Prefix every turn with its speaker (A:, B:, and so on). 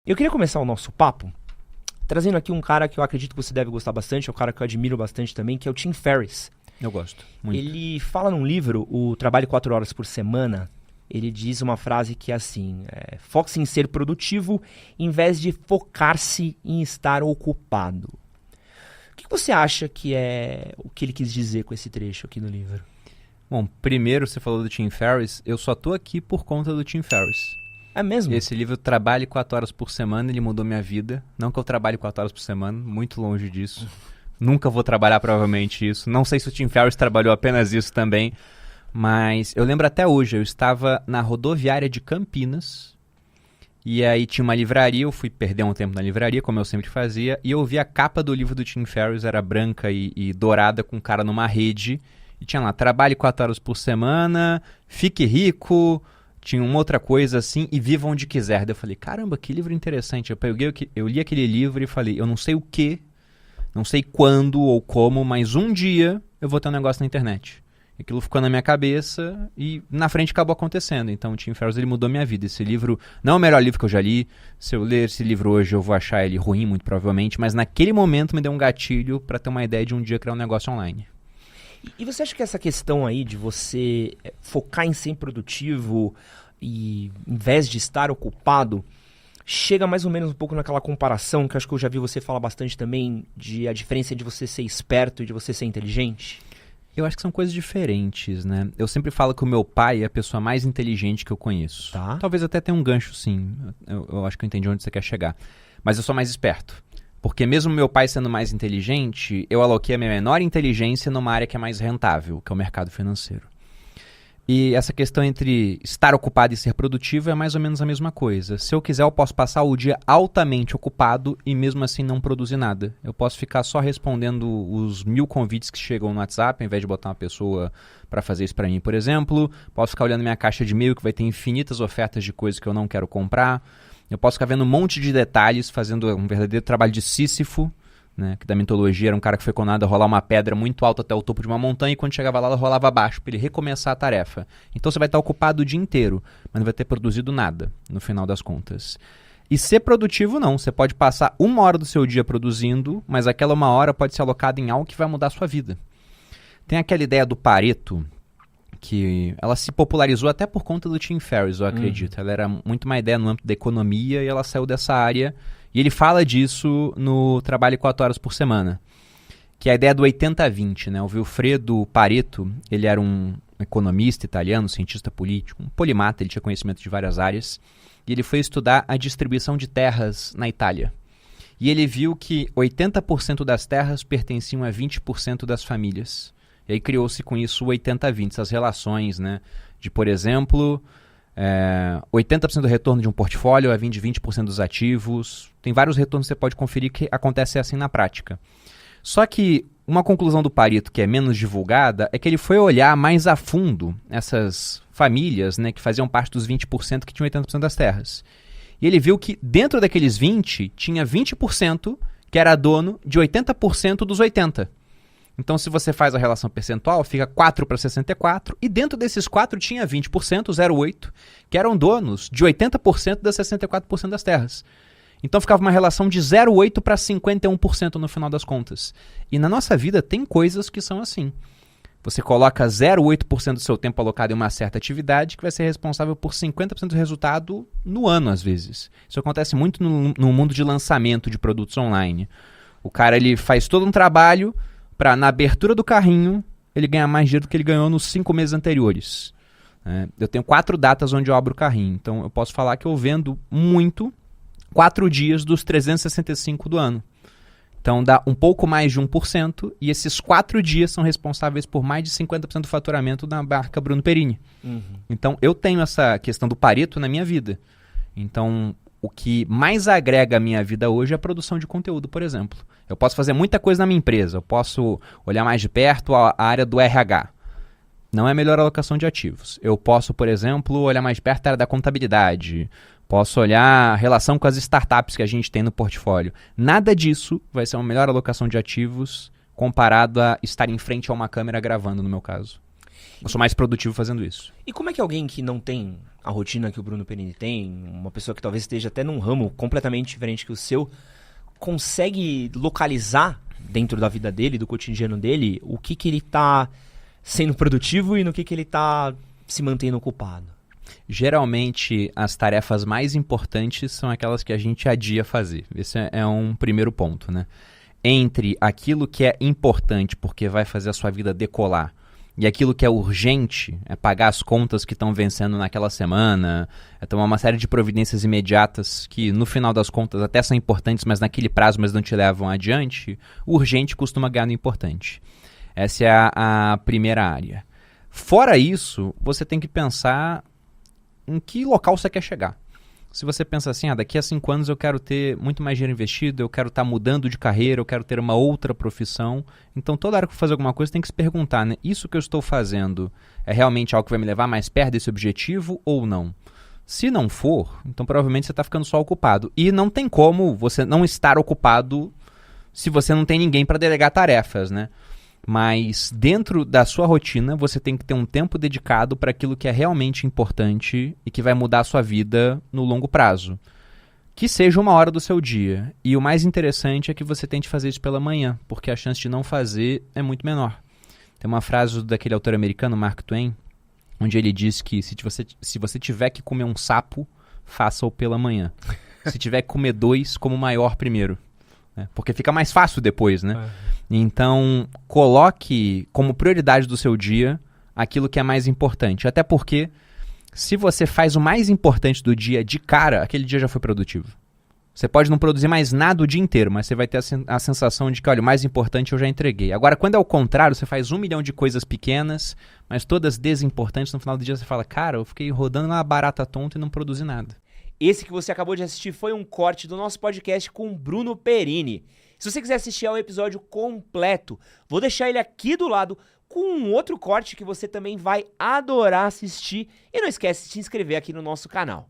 A: Eu queria começar o nosso papo trazendo aqui um cara que eu acredito que você deve gostar bastante, é um cara que eu admiro bastante também, que é o Tim Ferriss.
B: Eu gosto muito.
A: Ele fala num livro, o Trabalho 4 Horas por Semana, ele diz uma frase que é assim, foque-se em ser produtivo em vez de focar-se em estar ocupado. O que você acha que é o que ele quis dizer com esse trecho aqui no livro?
B: Bom, primeiro você falou do Tim Ferriss, eu só tô aqui por conta do Tim Ferriss.
A: É mesmo?
B: Esse livro, Trabalhe 4 Horas por Semana, ele mudou minha vida. Não que eu trabalhe 4 horas por semana, muito longe disso. Nunca vou trabalhar provavelmente isso. Não sei se o Tim Ferriss trabalhou apenas isso também. Mas eu lembro até hoje, eu estava na rodoviária de Campinas. E aí tinha uma livraria, eu fui perder um tempo na livraria, como eu sempre fazia. E eu vi a capa do livro do Tim Ferriss, era branca e dourada, com um cara numa rede. E tinha lá, trabalhe 4 horas por semana, fique rico... Tinha uma outra coisa assim, e viva onde quiser. Daí eu falei, caramba, que livro interessante. Eu li aquele livro e falei, eu não sei o que, não sei quando ou como, mas um dia eu vou ter um negócio na internet. Aquilo ficou na minha cabeça e na frente acabou acontecendo. Então o Tim Ferriss, ele mudou minha vida. Esse livro não é o melhor livro que eu já li. Se eu ler esse livro hoje eu vou achar ele ruim, muito provavelmente. Mas naquele momento me deu um gatilho para ter uma ideia de um dia criar um negócio online.
A: E você acha que essa questão aí de você focar em ser produtivo e em vez de estar ocupado, chega mais ou menos um pouco naquela comparação que eu acho que eu já vi você falar bastante também, de a diferença de você ser esperto e de você ser inteligente?
B: Eu acho que são coisas diferentes, né? Eu sempre falo que o meu pai é a pessoa mais inteligente que eu conheço.
A: Tá.
B: Talvez até tenha um gancho, sim. Eu acho que eu entendi onde você quer chegar. Mas eu sou mais esperto. Porque mesmo meu pai sendo mais inteligente, eu aloquei a minha menor inteligência numa área que é mais rentável, que é o mercado financeiro. E essa questão entre estar ocupado e ser produtivo é mais ou menos a mesma coisa. Se eu quiser, eu posso passar o dia altamente ocupado e mesmo assim não produzir nada. Eu posso ficar só respondendo os 1000 convites que chegam no WhatsApp, ao invés de botar uma pessoa para fazer isso para mim, por exemplo. Posso ficar olhando minha caixa de e-mail, que vai ter infinitas ofertas de coisas que eu não quero comprar. Eu posso ficar vendo um monte de detalhes, fazendo um verdadeiro trabalho de Sísifo, né, que da mitologia era um cara que foi condenado a rolar uma pedra muito alta até o topo de uma montanha e quando chegava lá, ela rolava abaixo para ele recomeçar a tarefa. Então você vai estar ocupado o dia inteiro, mas não vai ter produzido nada, no final das contas. E ser produtivo não, você pode passar 1 hora do seu dia produzindo, mas aquela 1 hora pode ser alocada em algo que vai mudar a sua vida. Tem aquela ideia do Pareto, que ela se popularizou até por conta do Tim Ferriss, eu acredito. Ela era muito uma ideia no âmbito da economia e ela saiu dessa área. E ele fala disso no Trabalho 4 Horas por Semana, que é a ideia do 80-20, né? O Vilfredo Pareto, ele era um economista italiano, cientista político, um polimata, ele tinha conhecimento de várias áreas, e ele foi estudar a distribuição de terras na Itália. E ele viu que 80% das terras pertenciam a 20% das famílias. E aí criou-se com isso o 80-20, essas relações, né? De, por exemplo, 80% do retorno de um portfólio vir de 20% dos ativos. Tem vários retornos que você pode conferir que acontece assim na prática. Só que uma conclusão do Pareto que é menos divulgada é que ele foi olhar mais a fundo essas famílias, né, que faziam parte dos 20% que tinham 80% das terras. E ele viu que dentro daqueles 20, tinha 20% que era dono de 80% dos 80%. Então, se você faz a relação percentual, fica 4 para 64, e dentro desses 4 tinha 20%, 0,8, que eram donos de 80% das 64% das terras. Então, ficava uma relação de 0,8 para 51% no final das contas. E na nossa vida tem coisas que são assim. Você coloca 0,8% do seu tempo alocado em uma certa atividade que vai ser responsável por 50% do resultado no ano, às vezes. Isso acontece muito no mundo de lançamento de produtos online. O cara ele faz todo um trabalho para, na abertura do carrinho, ele ganhar mais dinheiro do que ele ganhou nos 5 meses anteriores. Eu tenho 4 datas onde eu abro o carrinho. Então, eu posso falar que eu vendo muito 4 dias dos 365 do ano. Então, dá um pouco mais de 1%, e esses 4 dias são responsáveis por mais de 50% do faturamento da marca Bruno Perini. Então, eu tenho essa questão do Pareto na minha vida. Então, o que mais agrega a minha vida hoje é a produção de conteúdo, por exemplo. Eu posso fazer muita coisa na minha empresa, eu posso olhar mais de perto a área do RH. Não é a melhor alocação de ativos. Eu posso, por exemplo, olhar mais de perto a área da contabilidade, posso olhar a relação com as startups que a gente tem no portfólio. Nada disso vai ser uma melhor alocação de ativos comparado a estar em frente a uma câmera gravando, no meu caso. Eu sou mais produtivo fazendo isso.
A: E como é que alguém que não tem a rotina que o Bruno Perini tem, uma pessoa que talvez esteja até num ramo completamente diferente que o seu, consegue localizar dentro da vida dele, do cotidiano dele, o que ele tá sendo produtivo e no que ele tá se mantendo ocupado?
B: Geralmente, as tarefas mais importantes são aquelas que a gente adia fazer. Esse é um primeiro ponto, né? Entre aquilo que é importante porque vai fazer a sua vida decolar e aquilo que é urgente, é pagar as contas que estão vencendo naquela semana, é tomar uma série de providências imediatas que, no final das contas, até são importantes, mas naquele prazo, mas não te levam adiante, o urgente costuma ganhar no importante. Essa é a primeira área. Fora isso, você tem que pensar em que local você quer chegar. Se você pensa assim, daqui a 5 anos eu quero ter muito mais dinheiro investido, eu quero estar mudando de carreira, eu quero ter uma outra profissão. Então, toda hora que eu for fazer alguma coisa, tem que se perguntar, né? Isso que eu estou fazendo é realmente algo que vai me levar mais perto desse objetivo ou não? Se não for, então provavelmente você está ficando só ocupado. E não tem como você não estar ocupado se você não tem ninguém para delegar tarefas, né? Mas dentro da sua rotina, você tem que ter um tempo dedicado para aquilo que é realmente importante e que vai mudar a sua vida no longo prazo. Que seja 1 hora do seu dia. E o mais interessante é que você tente fazer isso pela manhã, porque a chance de não fazer é muito menor. Tem uma frase daquele autor americano, Mark Twain, onde ele diz que se você tiver que comer um sapo, faça-o pela manhã. Se tiver que comer 2, coma o maior primeiro. Porque fica mais fácil depois, né? Então, coloque como prioridade do seu dia aquilo que é mais importante. Até porque, se você faz o mais importante do dia de cara, aquele dia já foi produtivo. Você pode não produzir mais nada o dia inteiro, mas você vai ter a sensação de que, olha, o mais importante eu já entreguei. Agora, quando é o contrário, você faz 1 milhão de coisas pequenas, mas todas desimportantes, no final do dia você fala, cara, eu fiquei rodando uma barata tonta e não produzi nada.
A: Esse que você acabou de assistir foi um corte do nosso podcast com o Bruno Perini. Se você quiser assistir ao episódio completo, vou deixar ele aqui do lado com um outro corte que você também vai adorar assistir. E não esquece de se inscrever aqui no nosso canal.